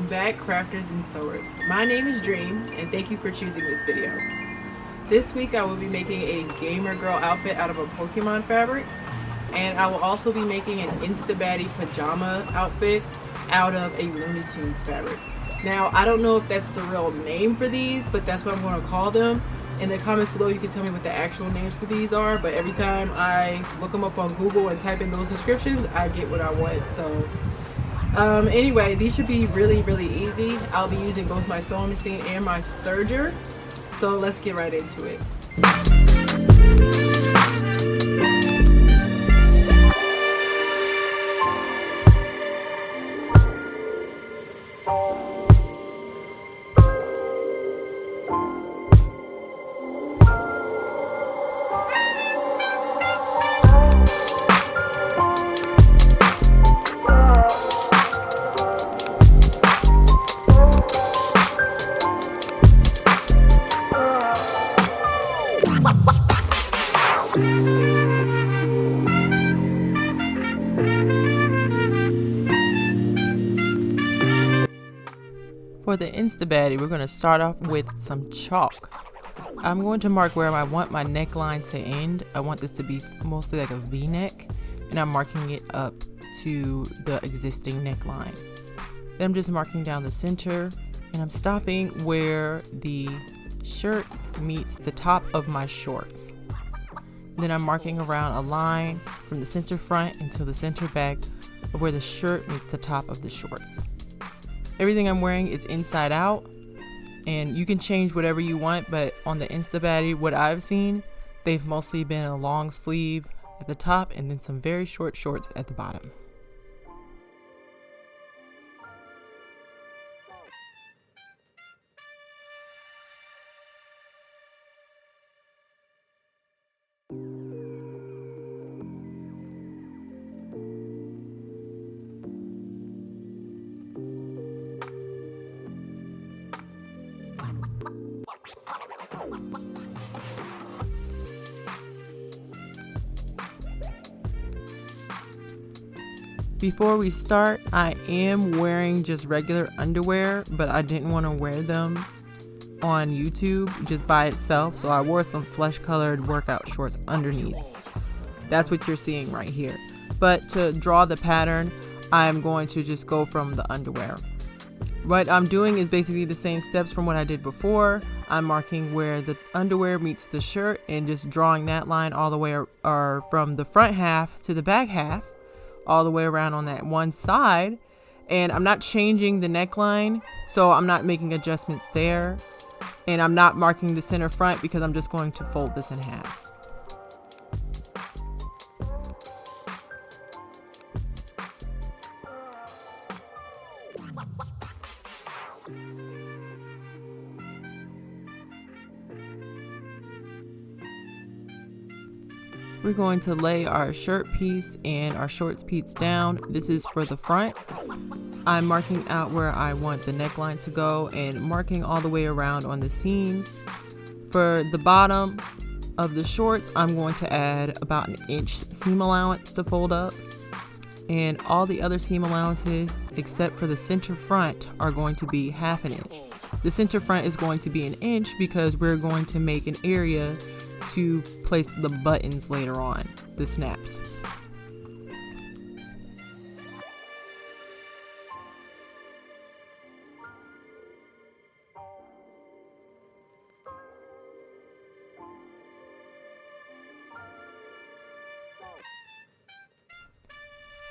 Welcome back, crafters and sewers. My name is Dream, and thank you for choosing this video. This week I will be making a GamerGirl outfit out of a Pokemon fabric, and I will also be making an InstaBaddie pajama outfit out of a Looney Tunes fabric. Now, I don't know if that's the real name for these, but that's what I'm going to call them. In the comments below, you can tell me what the actual names for these are, but every time I look them up on Google and type in those descriptions, I get what I want. So anyway, these should be really easy. I'll be using both my sewing machine and my serger, so let's get right into it. For the InstaBaddie, we're going to start off with some chalk. I'm going to mark where I want my neckline to end. I want this to be mostly like a V-neck, and I'm marking it up to the existing neckline. Then I'm just marking down the center, and I'm stopping where the shirt meets the top of my shorts. Then I'm marking around a line from the center front until the center back of where the shirt meets the top of the shorts. Everything I'm wearing is inside out, and you can change whatever you want, but on the InstaBaddie, what I've seen, they've mostly been a long sleeve at the top and then some very short shorts at the bottom. Before we start, I am wearing just regular underwear, but I didn't want to wear them on YouTube just by itself, so I wore some flesh colored workout shorts underneath. That's what you're seeing right here. But to draw the pattern, I'm going to just go from the underwear. What I'm doing is basically the same steps from what I did before. I'm marking where the underwear meets the shirt and just drawing that line all the way or from the front half to the back half, all the way around on that one side. And I'm not changing the neckline, so I'm not making adjustments there. And I'm not marking the center front because I'm just going to fold this in half. We're going to lay our shirt piece and our shorts piece down. This is for the front. I'm marking out where I want the neckline to go and marking all the way around on the seams. For the bottom of the shorts, I'm going to add about an inch seam allowance to fold up. And all the other seam allowances, except for the center front, are going to be half an inch. The center front is going to be an inch because we're going to make an area to place the buttons later on, the snaps.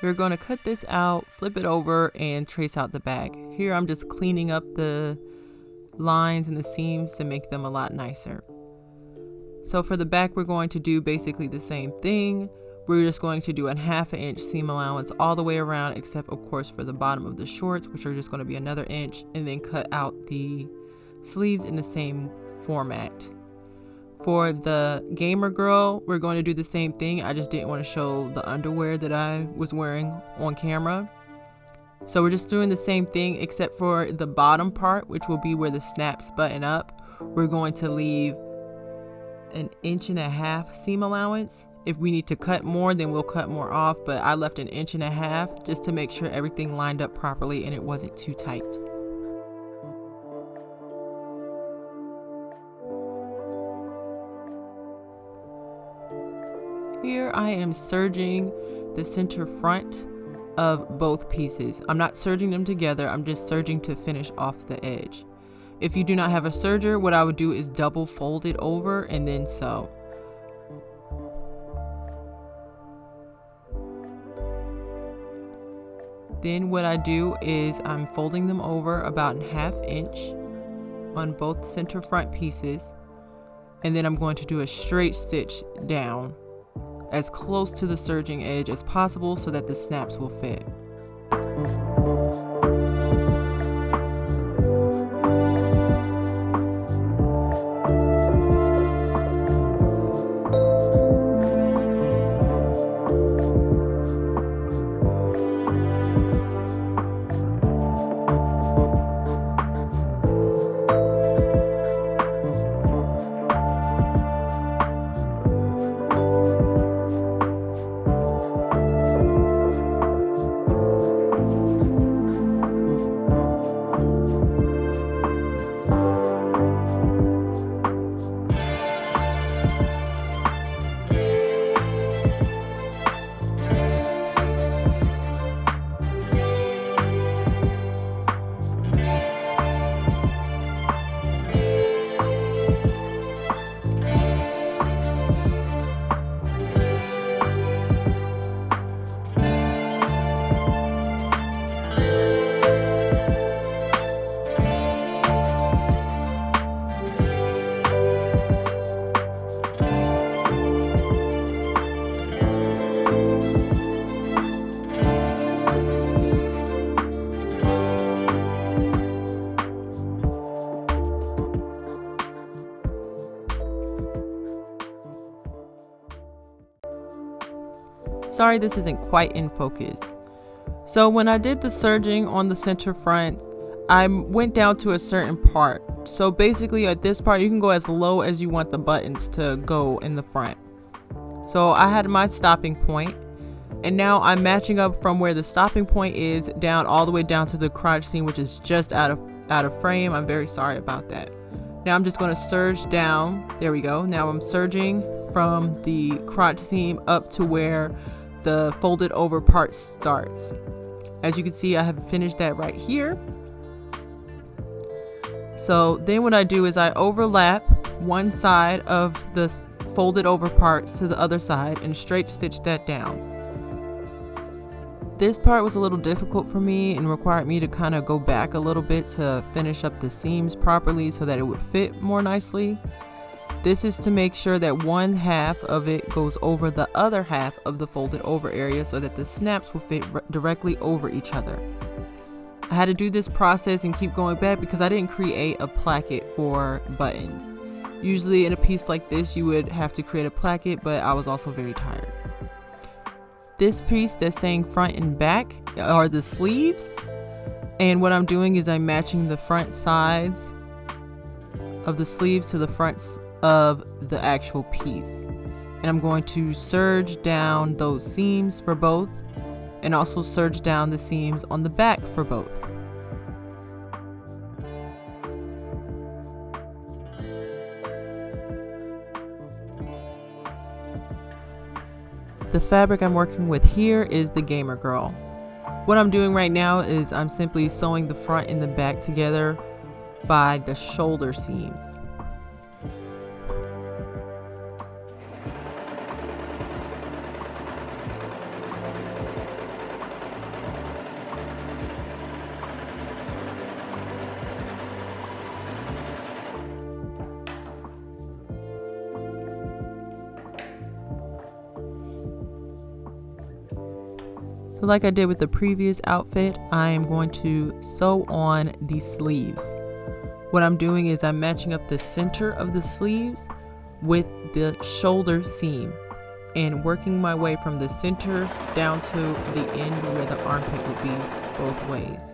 We're going to cut this out, flip it over, and trace out the back. Here I'm just cleaning up the lines and the seams to make them a lot nicer. So for the back, we're going to do basically the same thing. We're just going to do a ½ inch seam allowance all the way around, except of course for the bottom of the shorts, which are just going to be another inch, and then cut out the sleeves in the same format. For the GamerGirl, we're going to do the same thing. I just didn't want to show the underwear that I was wearing on camera. So we're just doing the same thing, except for the bottom part, which will be where the snaps button up. We're going to leave an 1.5 inch seam allowance. If we need to cut more, then we'll cut more off, but I left an 1.5 inches just to make sure everything lined up properly and it wasn't too tight. Here I am serging the center front of both pieces. I'm not serging them together, I'm just serging to finish off the edge. If you do not have a serger, what I would do is double fold it over and then sew. Then what I do is I'm folding them over about 1/2 inch on both center front pieces, and then I'm going to do a straight stitch down as close to the serging edge as possible so that the snaps will fit. Sorry, this isn't quite in focus. So when I did the serging on the center front, I went down to a certain part. So basically at this part, you can go as low as you want the buttons to go in the front. So I had my stopping point, and now I'm matching up from where the stopping point is down all the way down to the crotch seam, which is just out of frame. I'm very sorry about that. Now I'm just going to serge down. There we go. Now I'm serging from the crotch seam up to where the folded over part starts. As you can see, I have finished that right here. So then what I do is I overlap one side of the folded over parts to the other side and straight stitch that down. This part was a little difficult for me and required me to kind of go back a little bit to finish up the seams properly so that it would fit more nicely. This is to make sure that one half of it goes over the other half of the folded over area so that the snaps will fit directly over each other. I had to do this process and keep going back because I didn't create a placket for buttons. Usually in a piece like this you would have to create a placket, but I was also very tired. This piece that's saying front and back are the sleeves, and what I'm doing is I'm matching the front sides of the sleeves to the fronts of the actual piece, and I'm going to serge down those seams for both and also serge down the seams on the back for both. The fabric I'm working with here is the GamerGirl. What I'm doing right now is I'm simply sewing the front and the back together by the shoulder seams. So like I did with the previous outfit, I am going to sew on the sleeves. What I'm doing is I'm matching up the center of the sleeves with the shoulder seam and working my way from the center down to the end where the armpit would be both ways.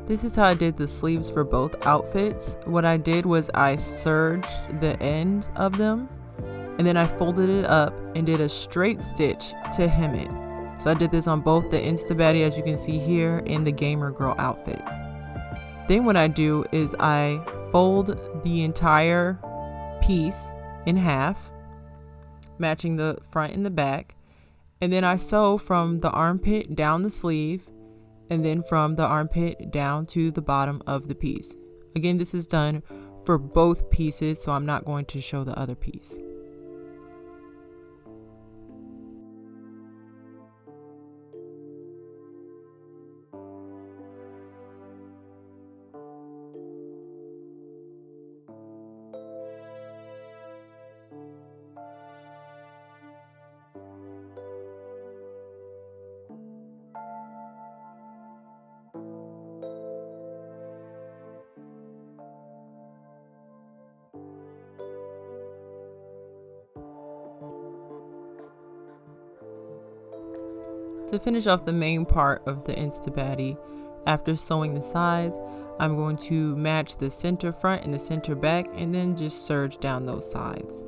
This is how I did the sleeves for both outfits. What I did was I serged the end of them, and then I folded it up and did a straight stitch to hem it. So I did this on both the InstaBaddie, as you can see here, and the GamerGirl outfits. Then what I do is I fold the entire piece in half, matching the front and the back, and then I sew from the armpit down the sleeve, and then from the armpit down to the bottom of the piece. Again, this is done for both pieces, so I'm not going to show the other piece. To finish off the main part of the InstaBaddie, after sewing the sides, I'm going to match the center front and the center back, and then just serge down those sides.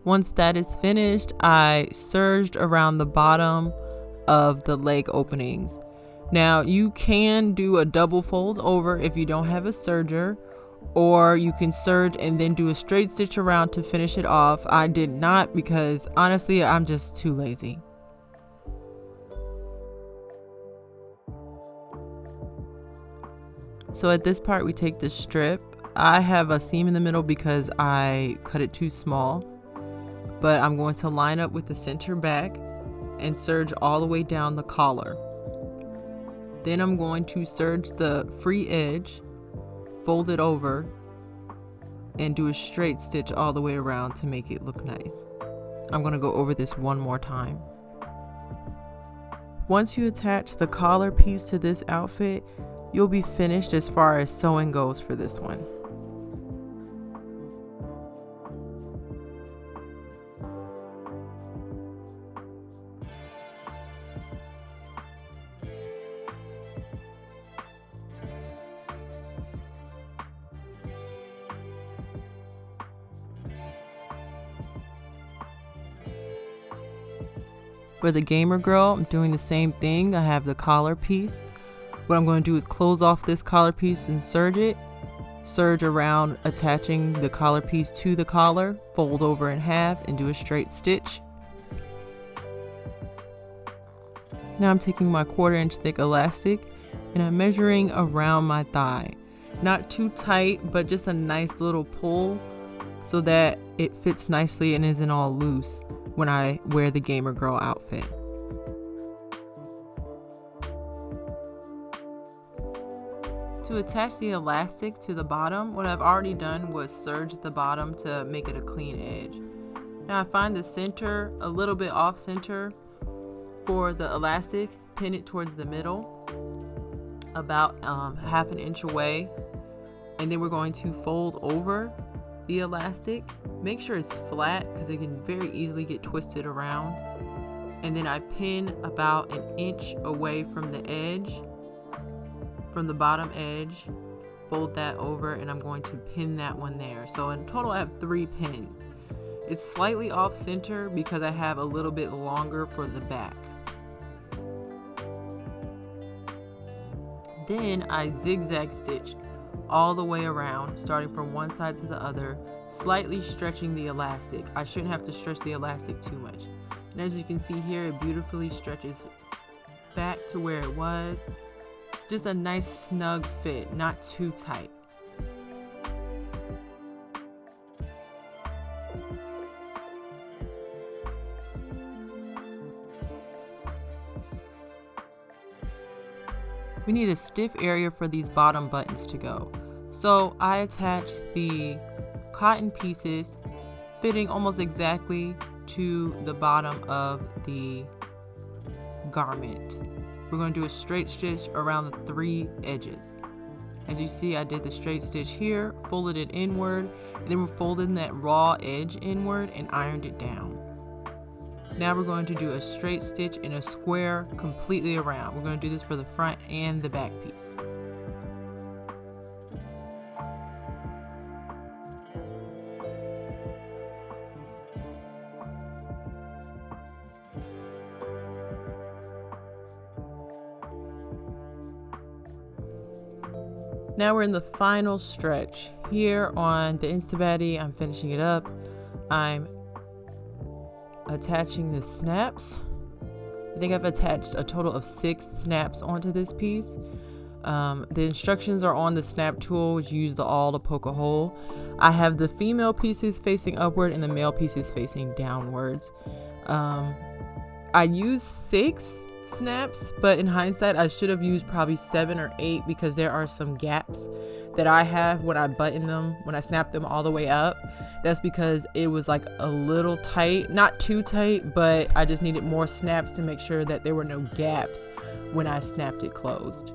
Once that is finished, I serged around the bottom of the leg openings. Now you can do a double fold over if you don't have a serger, or you can serge and then do a straight stitch around to finish it off. I did not, because honestly I'm just too lazy. So at this part we take the strip. I have a seam in the middle because I cut it too small, but I'm going to line up with the center back and serge all the way down the collar. Then I'm going to serge the free edge, fold it over, and do a straight stitch all the way around to make it look nice. I'm going to go over this one more time. Once you attach the collar piece to this outfit, you'll be finished as far as sewing goes for this one. For the GamerGirl, I'm doing the same thing. I have the collar piece. What I'm going to do is close off this collar piece and serge it. Serge around, attaching the collar piece to the collar, fold over in half and do a straight stitch. Now I'm taking my 1/4 inch thick elastic and I'm measuring around my thigh. Not too tight, but just a nice little pull so that it fits nicely and isn't all loose when I wear the GamerGirl outfit. To attach the elastic to the bottom, what I've already done was serge the bottom to make it a clean edge. Now I find the center a little bit off center for the elastic, pin it towards the middle, about 1/2 inch away, and then we're going to fold over the elastic. Make sure it's flat because it can very easily get twisted around. And then I pin about 1 inch away from the edge, from the bottom edge, fold that over, and I'm going to pin that one there. So in total I have 3 pins. It's slightly off center because I have a little bit longer for the back. Then I zigzag stitch all the way around, starting from one side to the other, slightly stretching the elastic. I shouldn't have to stretch the elastic too much. And as you can see here, it beautifully stretches back to where it was. Just a nice snug fit, not too tight. We need a stiff area for these bottom buttons to go. So I attached the cotton pieces fitting almost exactly to the bottom of the garment. We're going to do a straight stitch around the 3 edges. As you see, I did the straight stitch here, folded it inward, and then we're folding that raw edge inward and ironed it down. Now we're going to do a straight stitch in a square completely around. We're going to do this for the front and the back piece. Now we're in the final stretch. Here on the InstaBaddie, I'm finishing it up. I'm attaching the snaps. I think I've attached a total of 6 snaps onto this piece. The instructions are on the snap tool, which you use the awl to poke a hole. I have the female pieces facing upward and the male pieces facing downwards. I used 6 snaps, but in hindsight I should have used probably 7 or 8 because there are some gaps that I have when I button them, when I snap them all the way up. That's because it was like a little tight, not too tight, but I just needed more snaps to make sure that there were no gaps when I snapped it closed.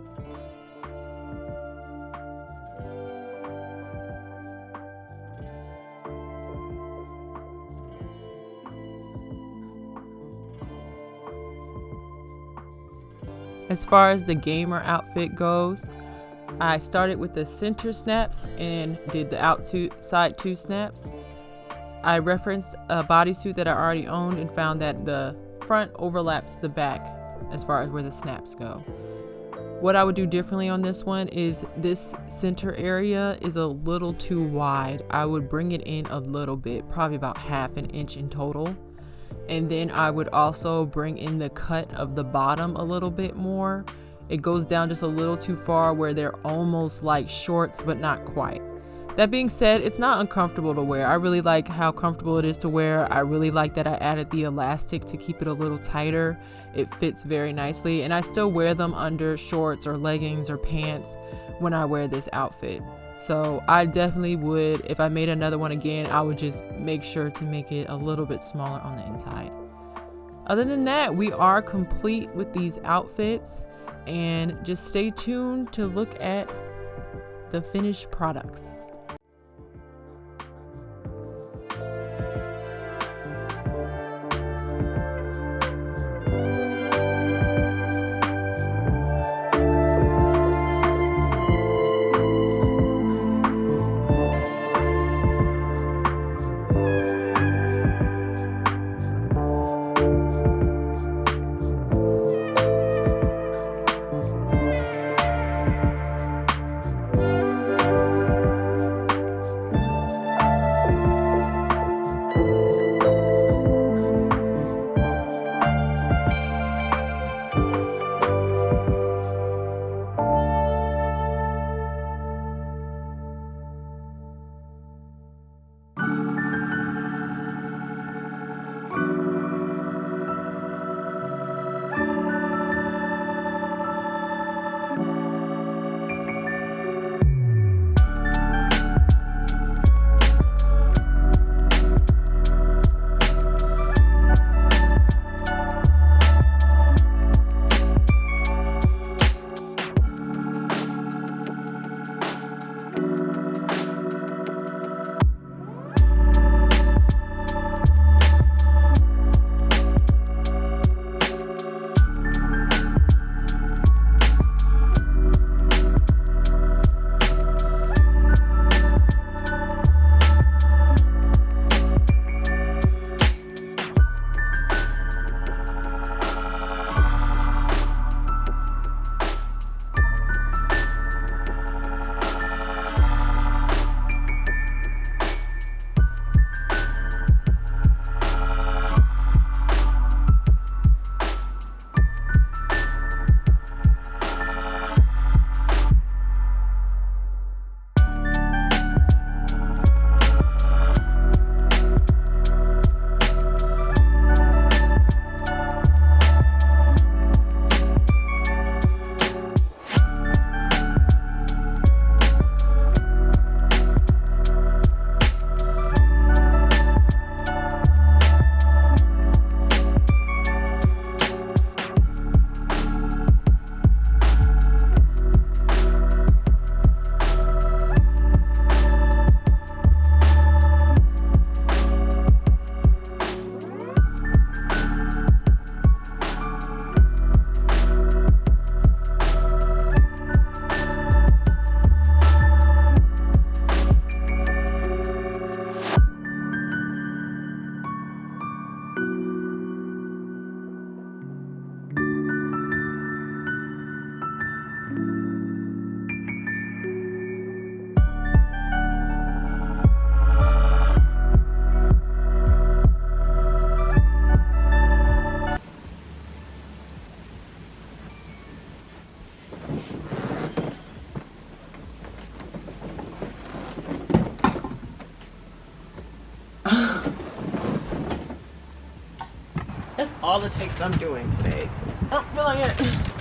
As far as the gamer outfit goes, I started with the center snaps and did the outside 2 snaps. I referenced a bodysuit that I already owned and found that the front overlaps the back as far as where the snaps go. What I would do differently on this one is this center area is a little too wide. I would bring it in a little bit, probably about 1/2 inch in total. And then I would also bring in the cut of the bottom a little bit more. It goes down just a little too far where they're almost like shorts, but not quite. That being said, it's not uncomfortable to wear. I really like how comfortable it is to wear. I really like that I added the elastic to keep it a little tighter. It fits very nicely, and I still wear them under shorts or leggings or pants when I wear this outfit. So I definitely would, if I made another one again, I would just make sure to make it a little bit smaller on the inside. Other than that, we are complete with these outfits, and just stay tuned to look at the finished products. all the takes I'm doing today. I'm feeling it.